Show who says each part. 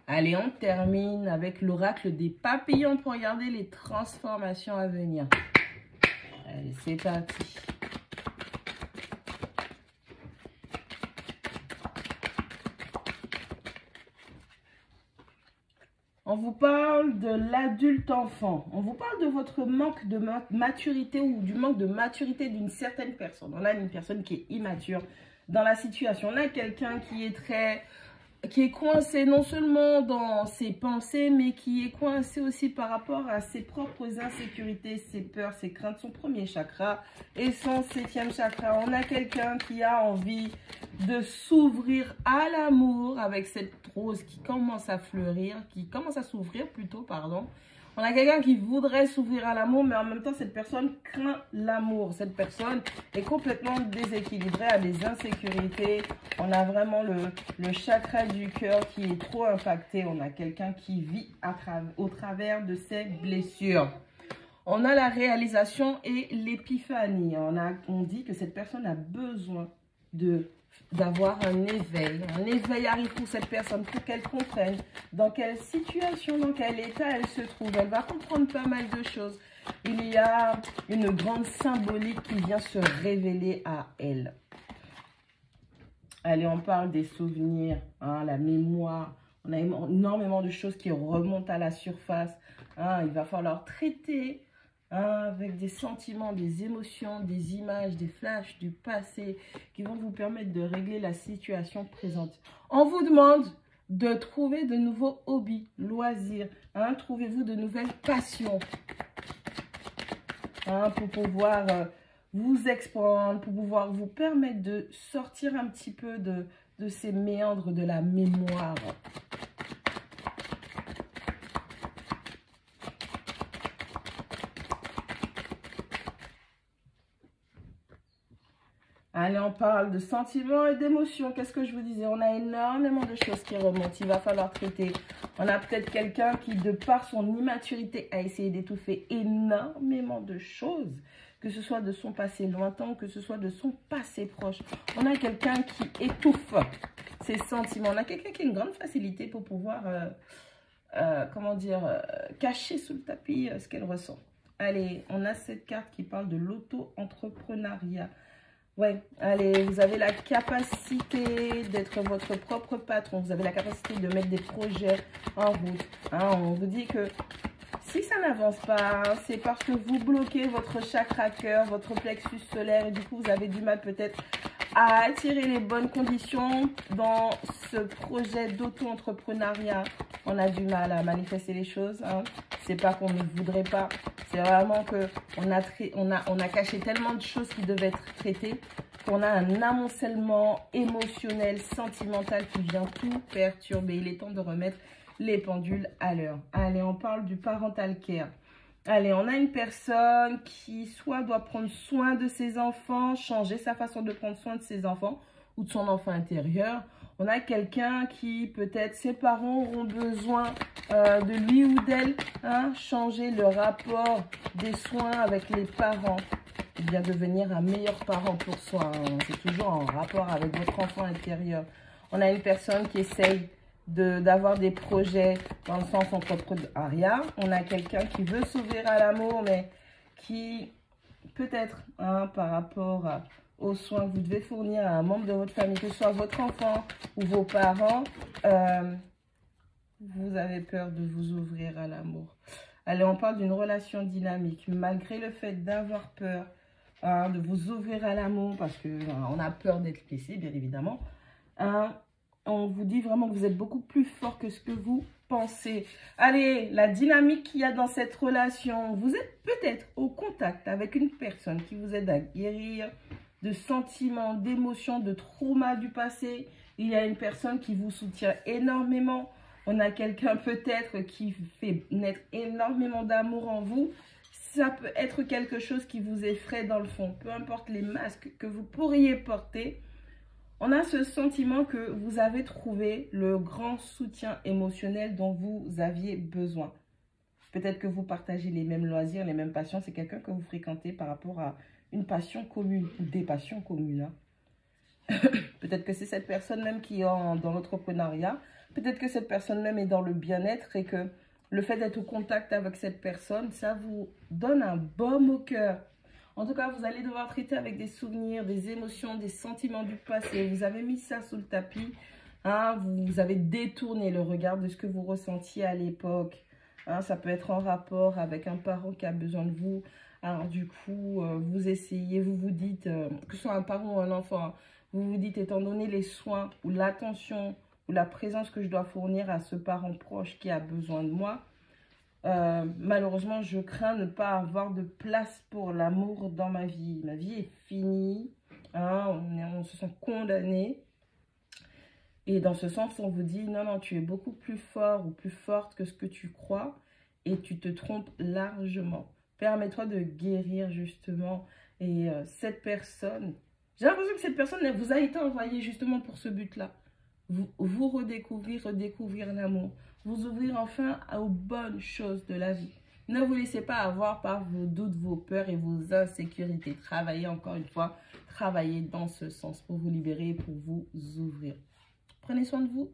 Speaker 1: Allez, on termine avec l'oracle des papillons pour regarder les transformations à venir. Allez, c'est parti. On vous parle de l'adulte enfant. On vous parle de votre manque de maturité ou du manque de maturité d'une certaine personne. On a une personne qui est immature dans la situation. On a quelqu'un qui est coincé non seulement dans ses pensées, mais qui est coincé aussi par rapport à ses propres insécurités, ses peurs, ses craintes, son premier chakra et son 7e chakra. On a quelqu'un qui a envie de s'ouvrir à l'amour avec cette rose qui commence à fleurir, qui commence à s'ouvrir plutôt, pardon. On a quelqu'un qui voudrait s'ouvrir à l'amour, mais en même temps, cette personne craint l'amour. Cette personne est complètement déséquilibrée, a des insécurités. On a vraiment le chakra du cœur qui est trop impacté. On a quelqu'un qui vit au travers de ses blessures. On a la réalisation et l'épiphanie. On dit que cette personne a besoin d'avoir un éveil. Un éveil arrive pour cette personne pour qu'elle comprenne dans quelle situation, dans quel état elle se trouve. Elle va comprendre pas mal de choses. Il y a une grande symbolique qui vient se révéler à elle. Allez, on parle des souvenirs, hein, la mémoire. On a énormément de choses qui remontent à la surface. Hein, il va falloir traiter avec des sentiments, des émotions, des images, des flashs du passé qui vont vous permettre de régler la situation présente. On vous demande de trouver de nouveaux hobbies, loisirs. Hein, trouvez-vous de nouvelles passions pour pouvoir vous expandre, pour pouvoir vous permettre de sortir un petit peu de ces méandres de la mémoire. Allez, on parle de sentiments et d'émotions. Qu'est-ce que je vous disais? On a énormément de choses qui remontent. Il va falloir traiter. On a peut-être quelqu'un qui, de par son immaturité, a essayé d'étouffer énormément de choses. Que ce soit de son passé lointain, que ce soit de son passé proche. On a quelqu'un qui étouffe ses sentiments. On a quelqu'un qui a une grande facilité pour pouvoir, cacher sous le tapis ce qu'elle ressent. Allez, on a cette carte qui parle de l'auto-entrepreneuriat. Ouais, allez, vous avez la capacité d'être votre propre patron. Vous avez la capacité de mettre des projets en route. Hein, on vous dit que si ça n'avance pas, c'est parce que vous bloquez votre chakra cœur, votre plexus solaire. Et du coup, vous avez du mal peut-être à attirer les bonnes conditions dans ce projet d'auto-entrepreneuriat. On a du mal à manifester les choses. Hein. C'est pas qu'on ne voudrait pas. C'est vraiment qu'on a caché tellement de choses qui devaient être traitées qu'on a un amoncellement émotionnel, sentimental qui vient tout perturber. Il est temps de remettre les pendules à l'heure. Allez, on parle du parental care. Allez, on a une personne qui soit doit prendre soin de ses enfants, changer sa façon de prendre soin de ses enfants ou de son enfant intérieur. On a quelqu'un qui, peut-être, ses parents auront besoin de lui ou d'elle, hein, changer le rapport des soins avec les parents. Et bien devenir un meilleur parent pour soi. Hein. C'est toujours en rapport avec votre enfant intérieur. On a une personne qui essaye d'avoir des projets dans le sens entrepreneuriat. On a quelqu'un qui veut s'ouvrir à l'amour, mais qui, peut-être, hein, par rapport aux soins que vous devez fournir à un membre de votre famille, que ce soit votre enfant ou vos parents, vous avez peur de vous ouvrir à l'amour. Allez, on parle d'une relation dynamique. Malgré le fait d'avoir peur de vous ouvrir à l'amour, parce qu'on a peur d'être blessé, bien évidemment, on vous dit vraiment que vous êtes beaucoup plus fort que ce que vous pensez. Allez, la dynamique qu'il y a dans cette relation, vous êtes peut-être au contact avec une personne qui vous aide à guérir de sentiments, d'émotions, de traumas du passé. Il y a une personne qui vous soutient énormément. On a quelqu'un peut-être qui fait naître énormément d'amour en vous. Ça peut être quelque chose qui vous effraie dans le fond. Peu importe les masques que vous pourriez porter, on a ce sentiment que vous avez trouvé le grand soutien émotionnel dont vous aviez besoin. Peut-être que vous partagez les mêmes loisirs, les mêmes passions. C'est quelqu'un que vous fréquentez par rapport à une passion commune ou des passions communes. Hein. Peut-être que c'est cette personne même qui est dans l'entrepreneuriat Peut-être que cette personne même est dans le bien-être et que le fait d'être au contact avec cette personne, ça vous donne un baume au cœur. En tout cas, vous allez devoir traiter avec des souvenirs, des émotions, des sentiments du passé. Vous avez mis ça sous le tapis. Hein, vous avez détourné le regard de ce que vous ressentiez à l'époque. Hein, ça peut être en rapport avec un parent qui a besoin de vous. Alors du coup, vous essayez, vous vous dites, que ce soit un parent ou un enfant, hein, vous vous dites, étant donné les soins ou l'attention ou la présence que je dois fournir à ce parent proche qui a besoin de moi, malheureusement, je crains ne pas avoir de place pour l'amour dans ma vie. Ma vie est finie, hein, on se sent condamné. Et dans ce sens, on vous dit, non, non, tu es beaucoup plus fort ou plus forte que ce que tu crois et tu te trompes largement. Permets-toi de guérir justement. Et cette personne, j'ai l'impression que cette personne elle vous a été envoyée justement pour ce but-là. Vous redécouvrir l'amour. Vous ouvrir enfin aux bonnes choses de la vie. Ne vous laissez pas avoir par vos doutes, vos peurs et vos insécurités. Travaillez encore une fois, travaillez dans ce sens pour vous libérer et pour vous ouvrir. Prenez soin de vous.